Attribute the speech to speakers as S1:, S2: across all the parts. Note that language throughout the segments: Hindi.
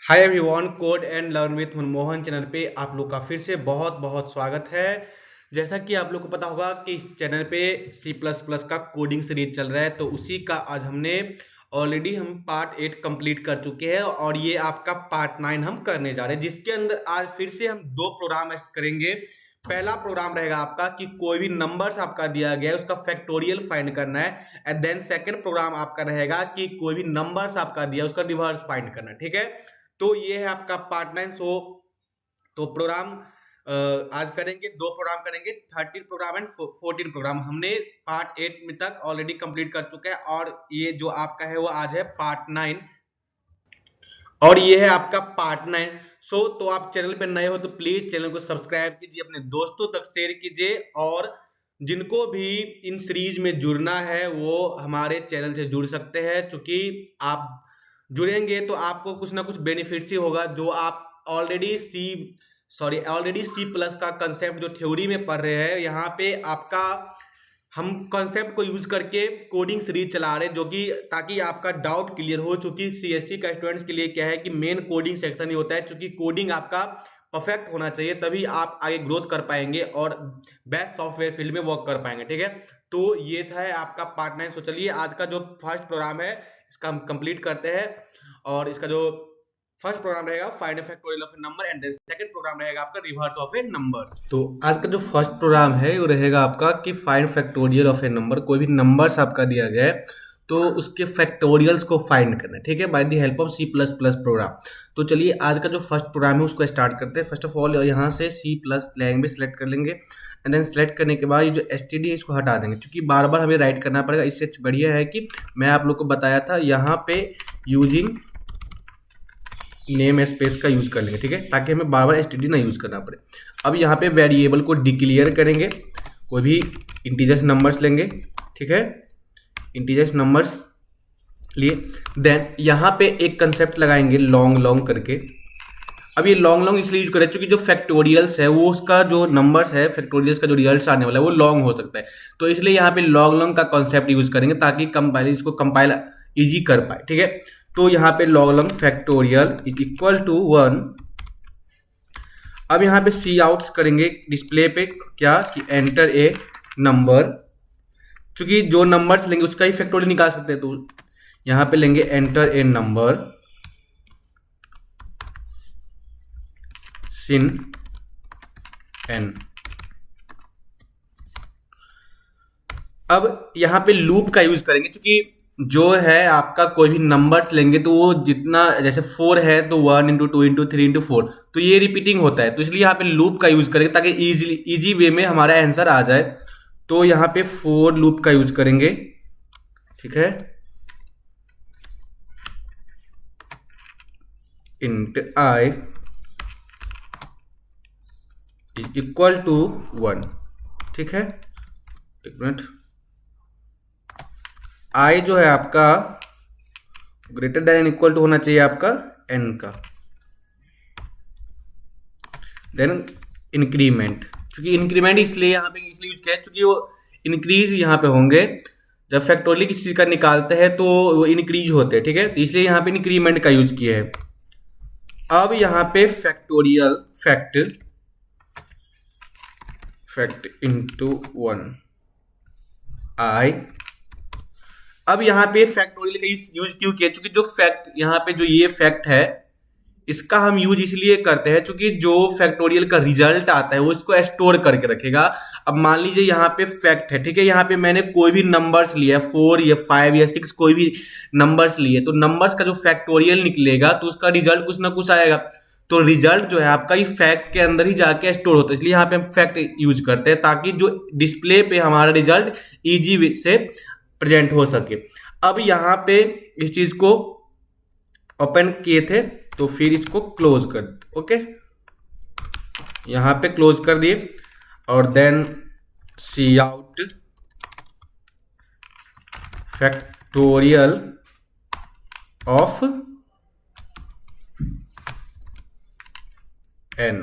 S1: Hi everyone, code and learn with Manmohan channel पे आप लोग का फिर से बहुत बहुत स्वागत है। जैसा कि आप लोग को पता होगा कि इस चैनल पे सी प्लस प्लस का कोडिंग सीरीज चल रहा है, तो उसी का आज हमने ऑलरेडी हम पार्ट 8 कंप्लीट कर चुके हैं और ये आपका पार्ट 9 हम करने जा रहे हैं, जिसके अंदर आज फिर से हम दो प्रोग्राम करेंगे। पहला प्रोग्राम रहेगा आपका कि कोई भी नंबर्स आपका दिया गया है उसका फैक्टोरियल फाइंड करना है, एंड देन सेकंड प्रोग्राम आपका रहेगा कि कोई भी नंबर्स आपका दिया है उसका रिवर्स फाइंड करना है। ठीक है, तो ये है आपका पार्ट 9। तो प्रोग्राम आज करेंगे, दो प्रोग्राम करेंगे, 13 प्रोग्राम एंड 14 प्रोग्राम। हमने पार्ट 8 में तक ऑलरेडी कंप्लीट कर चुके हैं और ये जो आपका है वो आज है पार्ट 9 और ये है आपका पार्ट 9। तो आप चैनल पे नए हो तो प्लीज चैनल को सब्सक्राइब कीजिए, अपने दोस्तों तक शेयर कीजिए, और जिनको भी इन सीरीज में जुड़ना है वो हमारे चैनल से जुड़ सकते हैं, क्योंकि आप जुड़ेंगे तो आपको कुछ ना कुछ बेनिफिट्स ही होगा। जो आप ऑलरेडी सी प्लस का कंसेप्ट जो थ्योरी में पढ़ रहे हैं, यहाँ पे आपका हम कंसेप्ट को यूज करके कोडिंग सीरीज चला रहे हैं, जो कि ताकि आपका डाउट क्लियर हो। चूंकि सीएससी का स्टूडेंट्स के लिए क्या है कि मेन कोडिंग सेक्शन ही होता है, क्योंकि कोडिंग आपका परफेक्ट होना चाहिए, तभी आप आगे ग्रोथ कर पाएंगे और बेस्ट सॉफ्टवेयर फील्ड में वर्क कर पाएंगे। ठीक है, तो ये था आपका पार्ट 9। चलिए आज का जो फर्स्ट प्रोग्राम है इसका हम कंप्लीट करते हैं। और इसका जो फर्स्ट प्रोग्राम रहेगा find factorial of a number, and then second program रहेगा आपका रिवर्स ऑफ ए नंबर। तो आज का जो फर्स्ट प्रोग्राम है वो रहेगा आपका कि find factorial of a number. कोई भी नंबर्स आपका दिया गया है तो उसके फैक्टोरियल्स को फाइंड करना है, ठीक है, by the help of C plus plus program. तो चलिए आज का जो फर्स्ट प्रोग्राम है उसको स्टार्ट करते हैं। फर्स्ट ऑफ ऑल यहाँ से सी प्लस लैंग्वेज सेलेक्ट कर लेंगे, एंड देन सेलेक्ट करने के बाद ये जो एसटीडी है इसको हटा देंगे, क्योंकि बार बार हमें राइट करना पड़ेगा। इससे बढ़िया है कि मैं आप लोग को बताया था यहाँ पे यूजिंग नेम स्पेस का यूज कर लेंगे, ठीक है, ताकि हमें बार बार एसटीडी ना यूज करना पड़े। अब यहाँ पे वेरिएबल को डिक्लेयर करेंगे, कोई भी इंटीजर्स नंबर्स लेंगे, ठीक है, इंटीजर्स नंबर्स लिए। देन यहाँ पे एक कंसेप्ट लगाएंगे लॉन्ग लॉन्ग करके। अब ये लॉन्ग लॉन्ग इसलिए यूज करें क्योंकि जो फैक्टोरियल्स है वो उसका जो नंबर्स है फैक्टोरियल्स का जो रिजल्ट आने वाला है वो लॉन्ग हो सकता है, तो इसलिए यहाँ पे लॉन्ग लॉन्ग का कॉन्सेप्ट यूज करेंगे ताकि कंपाइल इसको कंपाइल इजी कर पाए। ठीक है, तो यहाँ पे long long factorial is equal to 1। अब यहाँ पे सी आउट्स करेंगे डिस्प्ले पे क्या कि एंटर ए नंबर, क्योंकि जो नंबर्स लेंगे उसका ही फैक्टोरियल निकाल सकते हैं, तो यहाँ पे लेंगे enter a number sin N. अब यहाँ पे लूप का यूज करेंगे, क्योंकि जो है आपका कोई भी नंबर्स लेंगे तो वो जितना, जैसे 4 है तो 1 इंटू 2 इंटू 3 इंटू 4, तो ये रिपीटिंग होता है, तो इसलिए यहाँ पे लूप का यूज करेंगे ताकि इजी वे में हमारा आंसर आ जाए। तो यहाँ पे 4 लूप का यूज करेंगे, ठीक है, int i is equal to 1। ठीक है, एक मिनट, आई जो है आपका ग्रेटर देन इक्वल टू होना चाहिए आपका एन का। देन इंक्रीमेंट, क्योंकि इंक्रीमेंट इसलिए यहाँ पे इसलिए यूज किया है क्योंकि वो इंक्रीज यहाँ पे होंगे, जब फैक्टोरियल किसी चीज का निकालते हैं तो वो इंक्रीज होते हैं, ठीक है, इसलिए यहाँ पे इंक्रीमेंट का यूज किया है। अब यहाँ पे फैक्टोरियल फैक्ट इंटू 1 आई। अब यहाँ पे फैक्टोरियल का यूज क्यों किया, क्योंकि जो फैक्ट यहाँ पे जो ये फैक्ट है इसका हम यूज इसलिए करते हैं क्योंकि जो फैक्टोरियल का रिजल्ट आता है वो इसको स्टोर करके रखेगा। अब मान लीजिए यहाँ पे फैक्ट है, ठीक है, यहाँ पे मैंने कोई भी नंबर्स लिया 4 या 5 या 6 कोई भी नंबर्स लिए, तो नंबर्स का जो फैक्टोरियल निकलेगा तो उसका रिजल्ट कुछ ना कुछ आएगा, तो रिजल्ट जो है आपका ये फैक्ट के अंदर ही जाके स्टोर होता है, इसलिए यहाँ पे हम फैक्ट यूज करते हैं ताकि जो डिस्प्ले पे हमारा रिजल्ट इजी से प्रेजेंट हो सके। अब यहाँ पे इस चीज को ओपन किए थे तो फिर इसको क्लोज कर दो, ओके, यहां पे क्लोज कर दिए, और then cout factorial of n.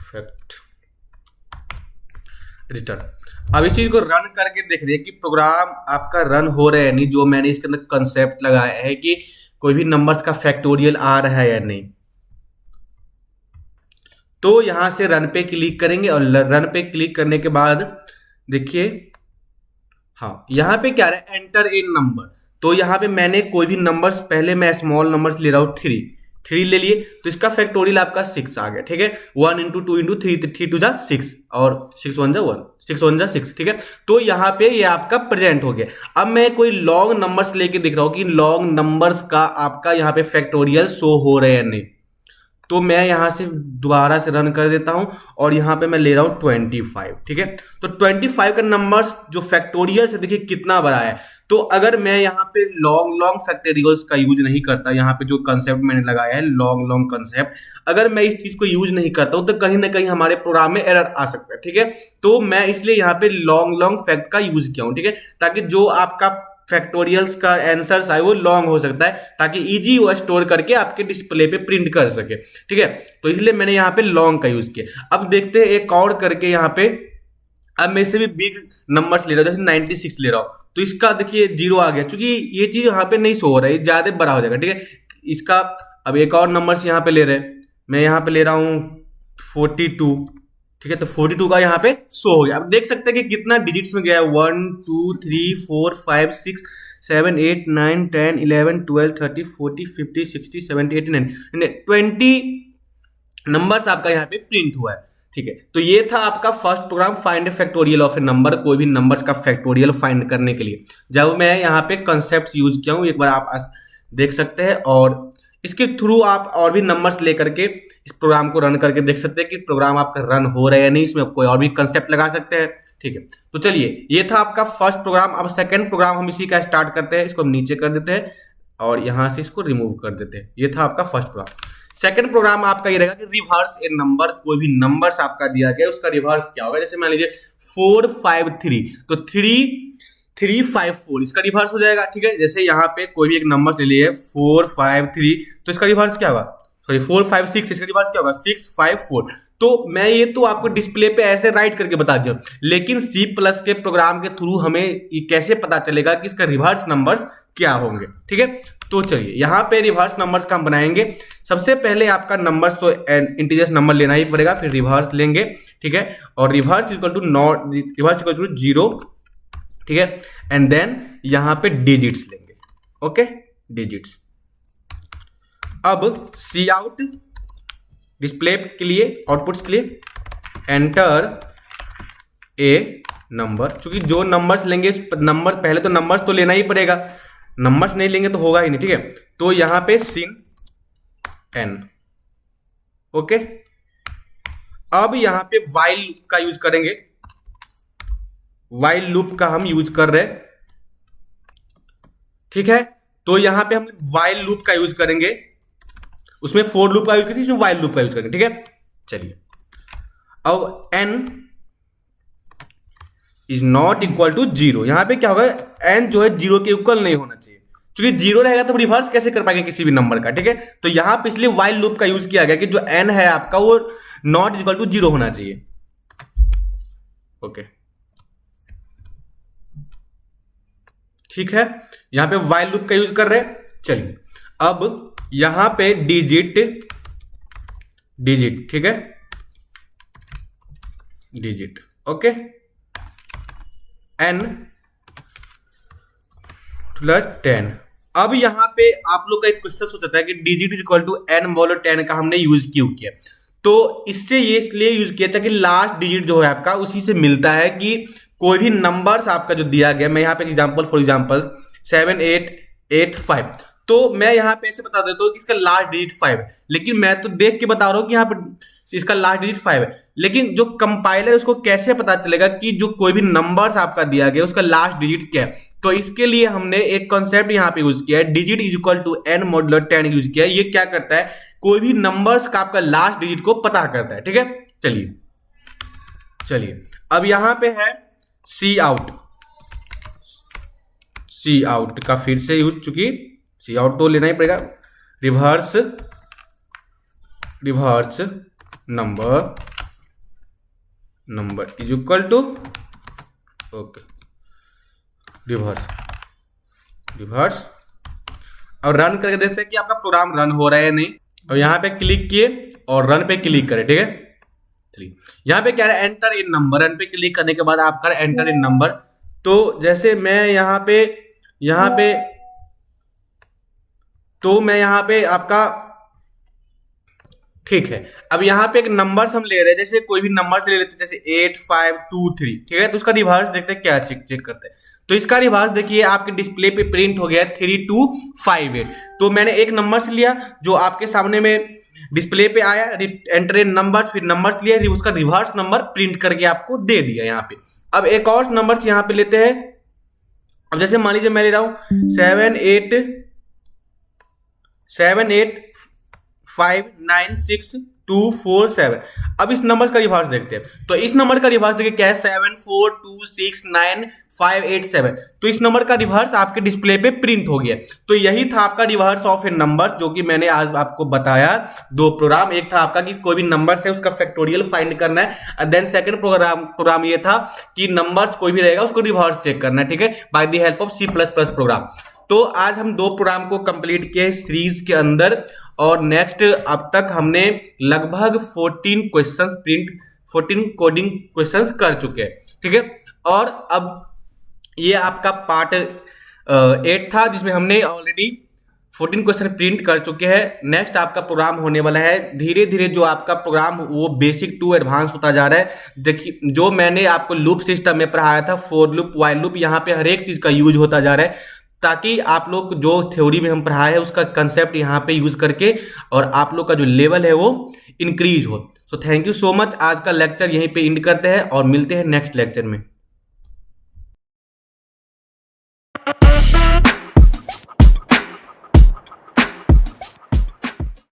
S1: Fact return. अब इस चीज को रन करके देख रहे हैं कि प्रोग्राम आपका रन हो रहा है नहीं, जो मैंने इसके अंदर कंसेप्ट लगाया है कि कोई भी नंबर्स का फैक्टोरियल आ रहा है या नहीं। तो यहां से रन पे क्लिक करेंगे और रन पे क्लिक करने के बाद देखिए, हाँ यहाँ पे क्या है, एंटर इन नंबर। तो यहाँ पे मैंने कोई भी नंबर्स, पहले मैं स्मॉल नंबर्स ले रहा हूँ, थ्री ले लिए, तो इसका फैक्टोरियल आपका 6 आ गया। ठीक है, 1 इंटू 2 इंटू 3, 3 2 जा 6 और 6 1 जा 1, 6 1 जा 6। ठीक है, तो यहाँ पे ये आपका प्रेजेंट हो गया। अब मैं कोई लॉन्ग नंबर्स लेके दिख रहा हूँ कि लॉन्ग नंबर्स का आपका यहाँ पे फैक्टोरियल शो हो रहे हैं नहीं, तो मैं यहां से दोबारा से रन कर देता हूं और यहां पे मैं ले रहा हूं 25। ठीक है, तो 25 का नंबर्स जो फैक्टोरियल से देखिए कितना बड़ा है। तो अगर मैं यहाँ पे लॉन्ग लॉन्ग फैक्टोरियल्स का यूज नहीं करता, यहाँ पे जो कंसेप्ट मैंने लगाया है लॉन्ग लॉन्ग कंसेप्ट, अगर मैं इस चीज को यूज नहीं करता हूं तो कहीं ना कहीं हमारे प्रोग्राम में एरर आ सकता है। ठीक है, तो मैं इसलिए यहाँ पे लॉन्ग लॉन्ग फैक्ट का यूज किया हूं। ठीक है, ताकि जो आपका फैक्टोरियल्स का आंसर्स आए वो लॉन्ग हो सकता है, ताकि इजी वो स्टोर करके आपके डिस्प्ले पे प्रिंट कर सके। ठीक है, तो इसलिए मैंने यहाँ पे लॉन्ग का यूज किया। अब देखते हैं एक और करके यहाँ पे, अब मैं इससे भी बिग नंबर्स ले रहा हूँ, जैसे 96 ले रहा हूँ, तो इसका देखिए 0 आ गया, क्योंकि ये चीज यहाँ पे नहीं शो हो रहा है, ज्यादा बड़ा हो जाएगा। ठीक है, इसका अब एक और नंबर्स यहाँ पे ले रहे हैं, मैं यहाँ पे ले रहा हूँ 42। ठीक है, तो 42 का यहाँ पे शो हो गया। अब देख सकते हैं कि कितना डिजिट्स में गया है, 1 2 3 4 5 6 7 8 9 10 11 12 13 14 15 16 17 18 19 20 नंबर्स आपका यहाँ पे प्रिंट हुआ है। ठीक है, तो ये था आपका first program, find factorial of a number, कोई भी नंबर्स का फैक्टोरियल फाइंड करने के लिए। जब मैं यहाँ पे कंसेप्ट यूज किया हूँ, एक बार आप देख सकते हैं, और इसके थ्रू आप और भी नंबर्स लेकर के इस प्रोग्राम को रन करके देख सकते हैं कि प्रोग्राम आपका रन हो रहा है या नहीं, इसमें कोई और भी कंसेप्ट लगा सकते हैं। ठीक है, तो चलिए ये था आपका फर्स्ट प्रोग्राम। अब सेकंड प्रोग्राम हम इसी का स्टार्ट करते हैं, इसको हम नीचे कर देते हैं और यहां से इसको रिमूव कर देते हैं। ये था आपका फर्स्ट प्रोग्राम। सेकंड प्रोग्राम आपका ये रहेगा कि रिवर्स ए नंबर, कोई भी नंबर्स आपका दिया गया उसका रिवर्स क्या होगा। जैसे मान लीजिए 453, तो 354 इसका रिवर्स हो जाएगा। ठीक है, जैसे यहाँ पे कोई भी एक नंबर ले लिए 453, तो इसका रिवर्स क्या होगा, सॉरी 456, इसका रिवर्स क्या होगा 654। तो मैं ये तो आपको डिस्प्ले पे ऐसे राइट करके बता दिया, लेकिन सी प्लस के प्रोग्राम के थ्रू हमें ये कैसे पता चलेगा कि इसका रिवर्स नंबर्स क्या होंगे। ठीक है, तो चलिए यहाँ पे रिवर्स नंबर्स का हम बनाएंगे। सबसे पहले आपका नंबर्स तो इंटीजर्स नंबर लेना ही पड़ेगा, फिर रिवर्स लेंगे। ठीक है, और reverse equal to nought, reverse equal to 0। ठीक है, एंड देन यहां पे डिजिट्स लेंगे। Okay, digits. अब सी आउट डिस्प्ले के लिए, आउटपुट्स के लिए, एंटर ए नंबर, क्योंकि जो नंबर्स लेंगे, नंबर पहले तो नंबर्स तो लेना ही पड़ेगा, नंबर्स नहीं लेंगे तो होगा ही नहीं। ठीक है, तो यहां पे सिन एन। ओके, अब यहां पे वाइल का यूज करेंगे, वाइल लूप का हम यूज कर रहे हैं। ठीक है, तो यहां पे हम वाइल लूप का यूज करेंगे, उसमें फोर लूप का यूज करेंगे, इसमें वाइल लूप का यूज करेंगे। ठीक है, चलिए अब n is not equal to 0, यहां पे क्या होगा, n जो है 0 के इक्वल नहीं होना चाहिए, क्योंकि 0 रहेगा तो रिवर्स कैसे कर पाएंगे किसी भी नंबर का। ठीक है, तो यहां पे इसलिए वाइल लूप का यूज किया गया कि जो n है आपका वो नॉट इक्वल टू 0 होना चाहिए। ओके, ठीक है, यहां पे वाइल लूप का यूज कर रहे हैं। चलिए अब यहां पे डिजिट, ठीक है, डिजिट। Okay, n plus 10। अब यहां पे आप लोग का एक क्वेश्चन हो सकता है कि digit is equal to n mod 10 का हमने यूज क्यों किया। तो इससे ये इसलिए यूज किया था कि लास्ट डिजिट जो है आपका उसी से मिलता है कि कोई भी नंबर्स आपका जो दिया गया, मैं यहाँ पे एग्जांपल फॉर एग्जांपल 7885, तो मैं यहाँ पे ऐसे बता देता हूँ कि इसका लास्ट डिजिट 5 है, लेकिन मैं तो देख के बता रहा हूँ कि यहाँ पे इसका लास्ट डिजिट 5 है, लेकिन जो कंपाइलर उसको कैसे पता चलेगा कि जो कोई भी नंबर्स आपका दिया गया उसका लास्ट डिजिट क्या है। तो इसके लिए हमने एक कॉन्सेप्ट यहाँ पे यूज किया है, digit is equal to n modular 10 use किया है। ये क्या करता है, कोई भी नंबर्स का आपका लास्ट डिजिट को पता करता है। ठीक है, चलिए अब यहां पे है सी आउट, सी आउट का फिर से यूज, चूंकि सी आउट तो लेना ही पड़ेगा, reverse number number is equal to, okay, reverse. और रन करके देखते हैं कि आपका प्रोग्राम रन हो रहा है या नहीं। और यहाँ पे क्लिक किए और रन पे क्लिक करें, ठीक है। चलिए यहाँ पे क्या है, एंटर इन नंबर। रन पे क्लिक करने के बाद आप कर एंटर इन नंबर। तो जैसे मैं यहाँ पे आपका, ठीक है। अब यहाँ पे एक नंबर्स हम ले रहे हैं, जैसे कोई भी नंबर ले लेते हैं, जैसे 8523, ठीक है। तो उसका रिवर्स देखते हैं, क्या चेक करते हैं। तो इसका रिवर्स देखिए आपके डिस्प्ले पे प्रिंट हो गया है 3258। तो मैंने एक नंबर से लिया जो आपके सामने में डिस्प्ले पे आया, एंटर इन नंबर, फिर नंबर्स लिया, उसका रिवर्स नंबर प्रिंट करके आपको दे दिया यहाँ पे। अब एक और नंबर यहाँ पे लेते हैं। अब जैसे मान लीजिए मैं ले रहा हूं 785962447। अब इस नंबर का रिवर्स देखते हैं। तो इस नंबर का रिवर्स देखिए क्या है, 74269587। तो इस नंबर का रिवर्स आपके डिस्प्ले पे प्रिंट हो गया। तो यही था आपका रिवर्स ऑफ ए नंबर, जो कि मैंने आज आपको बताया। दो प्रोग्राम, एक था आपका कि कोई भी नंबर है उसका फैक्टोरियल फाइंड करना है, देन सेकंड प्रोग्राम ये था कि नंबर्स कोई भी रहेगा उसको रिवर्स चेक करना है, ठीक है, by the help of C++ program. तो आज हम दो प्रोग्राम को कंप्लीट किए सीरीज के अंदर, और नेक्स्ट अब तक हमने लगभग 14 कोडिंग क्वेश्चंस कर चुके हैं, ठीक है। और अब ये आपका पार्ट 8 था, जिसमें हमने ऑलरेडी 14 क्वेश्चन प्रिंट कर चुके हैं। नेक्स्ट आपका प्रोग्राम होने वाला है, धीरे धीरे जो आपका प्रोग्राम वो बेसिक टू एडवांस होता जा रहा है। देखिए जो मैंने आपको लूप सिस्टम में पढ़ाया था, फॉर लूप, व्हाइल लूप, यहाँ पे हर एक चीज का यूज होता जा रहा है, ताकि आप लोग जो थ्योरी में हम पढ़ाए हैं उसका कंसेप्ट यहाँ पे यूज करके और आप लोग का जो लेवल है वो इंक्रीज हो। So thank you so much. आज का लेक्चर यहीं पे एंड करते हैं और मिलते हैं नेक्स्ट लेक्चर में।